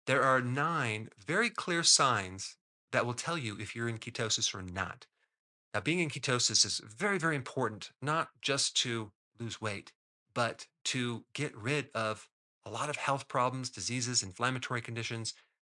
There are 9 very clear signs that will tell you if you're in ketosis or not. Now, being in ketosis is very, very important, not just to lose weight, but to get rid of a lot of health problems, diseases, inflammatory conditions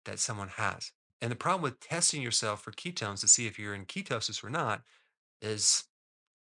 that someone has. And the problem with testing yourself for ketones to see if you're in ketosis or not is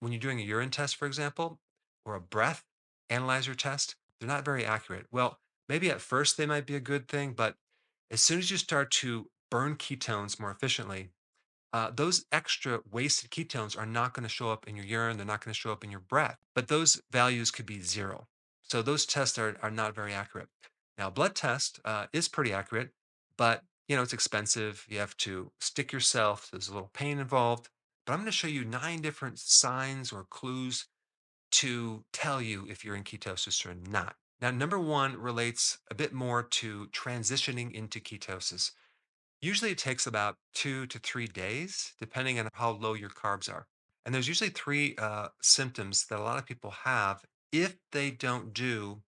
when you're doing a urine test, for example, or a breath analyzer test, they're not very accurate. Well, maybe at first they might be a good thing, but as soon as you start to burn ketones more efficiently, those extra wasted ketones are not going to show up in your urine. They're not going to show up in your breath, but those values could be zero. So those tests are not very accurate. Now, blood test is pretty accurate, but it's expensive. You have to stick yourself. There's a little pain involved. But I'm going to show you 9 different signs or clues to tell you if you're in ketosis or not. Now, number one relates a bit more to transitioning into ketosis. Usually it takes about 2 to 3 days, depending on how low your carbs are. And there's usually three symptoms that a lot of people have if they don't do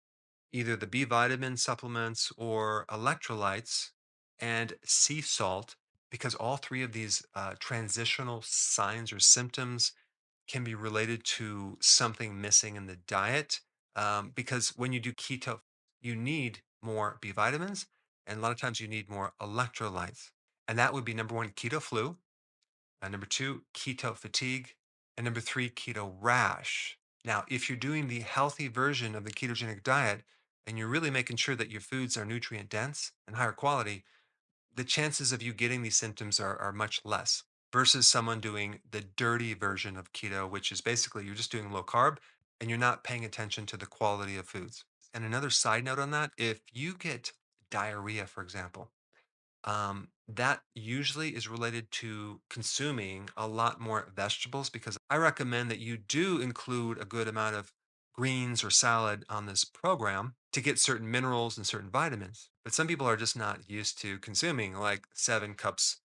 either the B vitamin supplements or electrolytes and sea salt, because all three of these transitional signs or symptoms can be related to something missing in the diet. Because when you do keto, you need more B vitamins, and a lot of times you need more electrolytes. And that would be number one, keto flu, number two, keto fatigue, and number three, keto rash. Now, if you're doing the healthy version of the ketogenic diet and you're really making sure that your foods are nutrient dense and higher quality, the chances of you getting these symptoms are much less versus someone doing the dirty version of keto, which is basically you're just doing low carb and you're not paying attention to the quality of foods. And another side note on that, if you get diarrhea, for example, that usually is related to consuming a lot more vegetables because I recommend that you do include a good amount of greens or salad on this program to get certain minerals and certain vitamins. But some people are just not used to consuming like 7 cups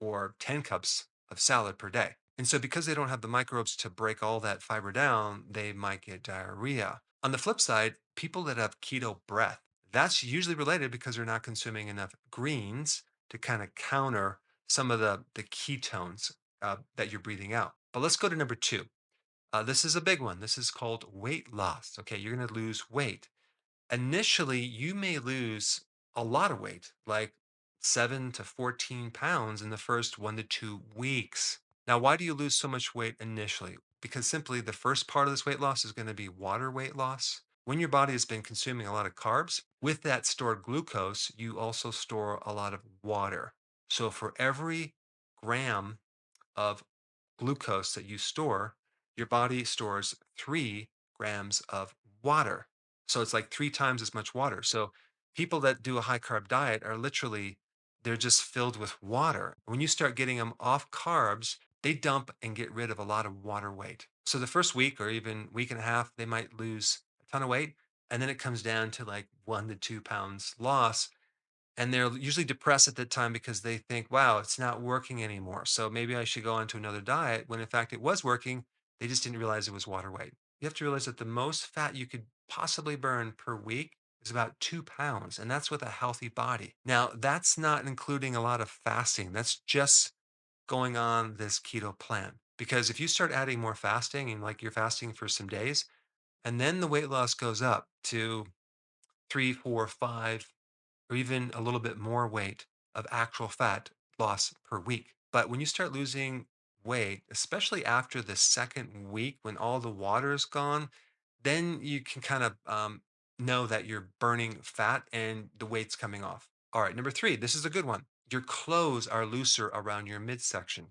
or 10 cups of salad per day. And so, because they don't have the microbes to break all that fiber down, they might get diarrhea. On the flip side, people that have keto breath, that's usually related because they're not consuming enough greens to kind of counter some of the ketones that you're breathing out. But let's go to number two. This is a big one. This is called weight loss. Okay, you're going to lose weight. Initially, you may lose a lot of weight, like 7 to 14 pounds in the first 1 to 2 weeks. Now, why do you lose so much weight initially? Because simply the first part of this weight loss is going to be water weight loss. When your body has been consuming a lot of carbs, with that stored glucose, you also store a lot of water. So for every gram of glucose that you store, your body stores 3 grams of water. So it's like 3 times as much water. So people that do a high carb diet are literally, they're just filled with water. When you start getting them off carbs, they dump and get rid of a lot of water weight. So the first week or even week and a half, they might lose a ton of weight. And then it comes down to like 1 to 2 pounds loss, and they're usually depressed at that time because they think, wow, it's not working anymore. So maybe I should go on to another diet when in fact it was working. They just didn't realize it was water weight. You have to realize that the most fat you could possibly burn per week is about 2 pounds, and that's with a healthy body. Now, that's not including a lot of fasting. That's just going on this keto plan. Because if you start adding more fasting and like you're fasting for some days, and then the weight loss goes up to 3, 4, 5, or even a little bit more weight of actual fat loss per week. But when you start losing weight, especially after the second week when all the water is gone, then you can kind of know that you're burning fat and the weight's coming off. All right, number three, this is a good one. Your clothes are looser around your midsection.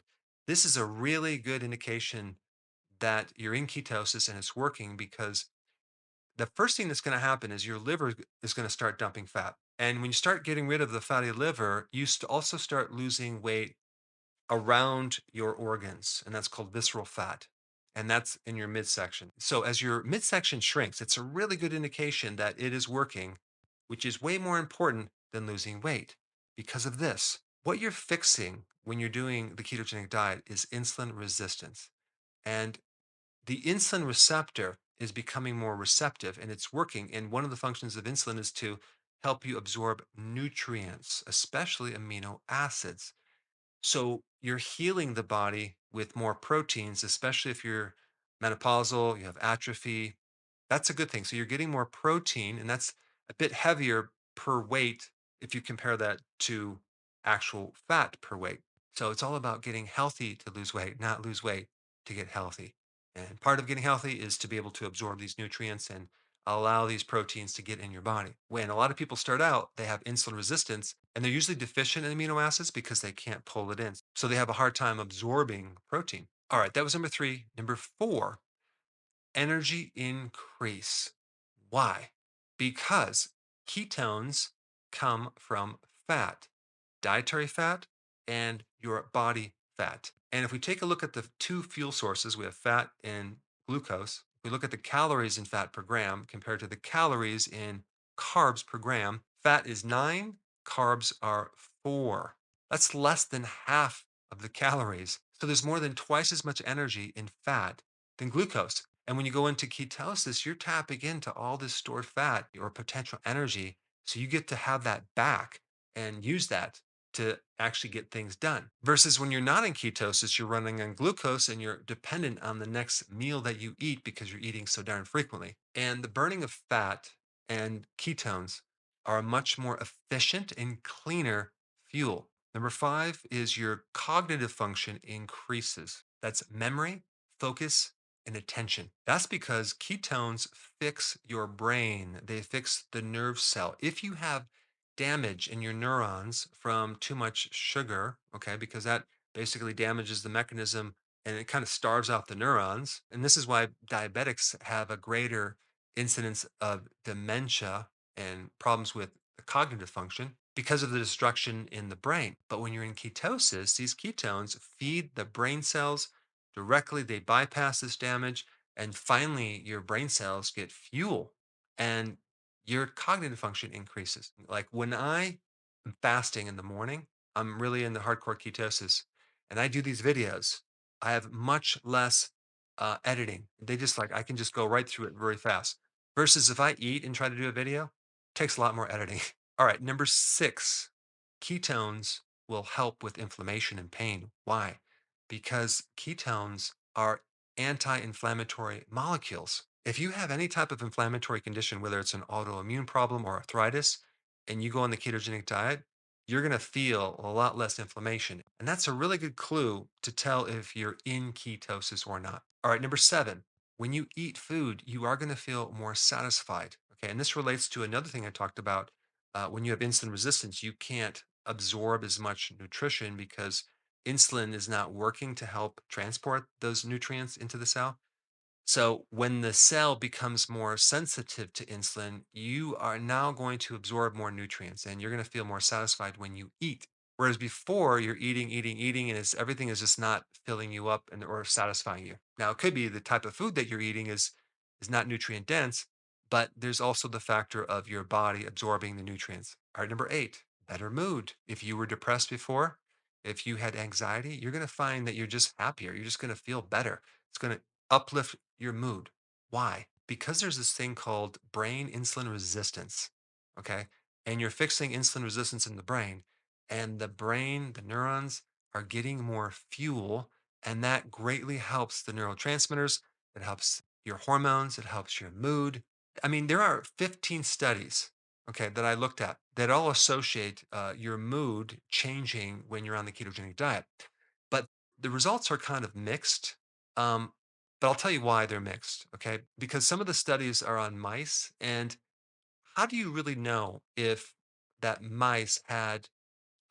This is a really good indication that you're in ketosis and it's working because the first thing that's going to happen is your liver is going to start dumping fat. And when you start getting rid of the fatty liver, you also start losing weight around your organs, and that's called visceral fat. And that's in your midsection. So as your midsection shrinks, it's a really good indication that it is working, which is way more important than losing weight. Because of this, what you're fixing when you're doing the ketogenic diet is insulin resistance. And the insulin receptor is becoming more receptive and it's working. And one of the functions of insulin is to help you absorb nutrients, especially amino acids. So you're healing the body with more proteins, especially if you're menopausal, you have atrophy. That's a good thing. So you're getting more protein, and that's a bit heavier per weight if you compare that to actual fat per weight. So it's all about getting healthy to lose weight, not lose weight to get healthy. And part of getting healthy is to be able to absorb these nutrients and allow these proteins to get in your body. When a lot of people start out, they have insulin resistance and they're usually deficient in amino acids because they can't pull it in. So they have a hard time absorbing protein. All right, that was number three. Number four, energy increase. Why? Because ketones come from fat, dietary fat, and your body fat. And if we take a look at the two fuel sources, we have fat and glucose. We look at the calories in fat per gram compared to the calories in carbs per gram. Fat is 9, carbs are 4. That's less than half of the calories. So there's more than twice as much energy in fat than glucose. And when you go into ketosis, you're tapping into all this stored fat or potential energy. So you get to have that back and use that to actually get things done. Versus when you're not in ketosis, you're running on glucose and you're dependent on the next meal that you eat because you're eating so darn frequently. And the burning of fat and ketones are a much more efficient and cleaner fuel. Number five is your cognitive function increases. That's memory, focus, and attention. That's because ketones fix your brain, they fix the nerve cell. If you have damage in your neurons from too much sugar, okay, because that basically damages the mechanism and it kind of starves out the neurons. And this is why diabetics have a greater incidence of dementia and problems with the cognitive function because of the destruction in the brain. But when you're in ketosis, these ketones feed the brain cells directly, they bypass this damage, and finally, your brain cells get fuel and your cognitive function increases. Like when I am fasting in the morning, I'm really in the hardcore ketosis and I do these videos. I have much less editing. They just like, I can just go right through it very fast. Versus if I eat and try to do a video, it takes a lot more editing. All right, number six, ketones will help with inflammation and pain. Why? Because ketones are anti inflammatory molecules. If you have any type of inflammatory condition, whether it's an autoimmune problem or arthritis, and you go on the ketogenic diet, you're going to feel a lot less inflammation. And that's a really good clue to tell if you're in ketosis or not. All right, number seven, when you eat food, you are going to feel more satisfied. Okay, and this relates to another thing I talked about. When you have insulin resistance, you can't absorb as much nutrition because insulin is not working to help transport those nutrients into the cell. So when the cell becomes more sensitive to insulin, you are now going to absorb more nutrients and you're going to feel more satisfied when you eat. Whereas before you're eating, and everything is just not filling you up and or satisfying you. Now it could be the type of food that you're eating is not nutrient dense, but there's also the factor of your body absorbing the nutrients. All right, number eight, better mood. If you were depressed before, if you had anxiety, you're going to find that you're just happier. You're just going to feel better. It's going to uplift your mood. Why? Because there's this thing called brain insulin resistance. Okay. And you're fixing insulin resistance in the brain, and the brain, the neurons are getting more fuel, and that greatly helps the neurotransmitters. It helps your hormones, it helps your mood. I mean, there are 15 studies, okay, that I looked at that all associate your mood changing when you're on the ketogenic diet. But the results are kind of mixed. Um, but I'll tell you why they're mixed, okay? Because some of the studies are on mice, and how do you really know if that mice had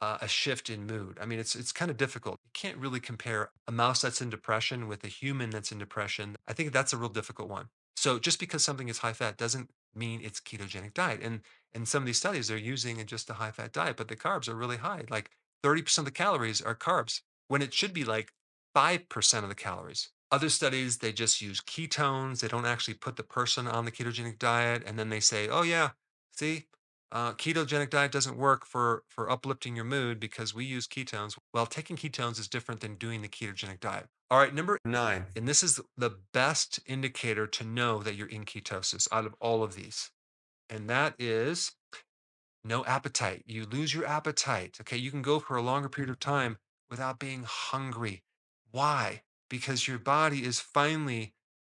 a shift in mood? I mean, it's kind of difficult. You can't really compare a mouse that's in depression with a human that's in depression. I think that's a real difficult one. So just because something is high fat doesn't mean it's ketogenic diet. And in some of these studies, they're using just a high fat diet, but the carbs are really high. Like 30% of the calories are carbs when it should be like 5% of the calories. Other studies, they just use ketones. They don't actually put the person on the ketogenic diet. And then they say, oh, yeah, see, ketogenic diet doesn't work for uplifting your mood because we use ketones. Well, taking ketones is different than doing the ketogenic diet. All right, number nine, and this is the best indicator to know that you're in ketosis out of all of these, and that is No appetite. You lose your appetite. Okay. You can go for a longer period of time without being hungry. Why? Because your body is finally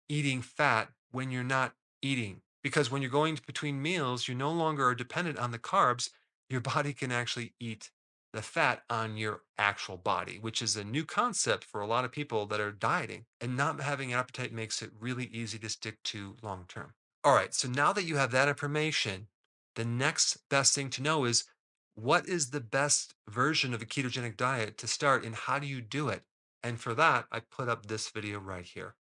eating fat when you're not eating. Because when you're going between meals, you no longer are dependent on the carbs. Your body can actually eat the fat on your actual body, which is a new concept for a lot of people that are dieting. And not having an appetite makes it really easy to stick to long term. All right. So now that you have that information, the next best thing to know is what is the best version of a ketogenic diet to start and how do you do it? And for that, I put up this video right here.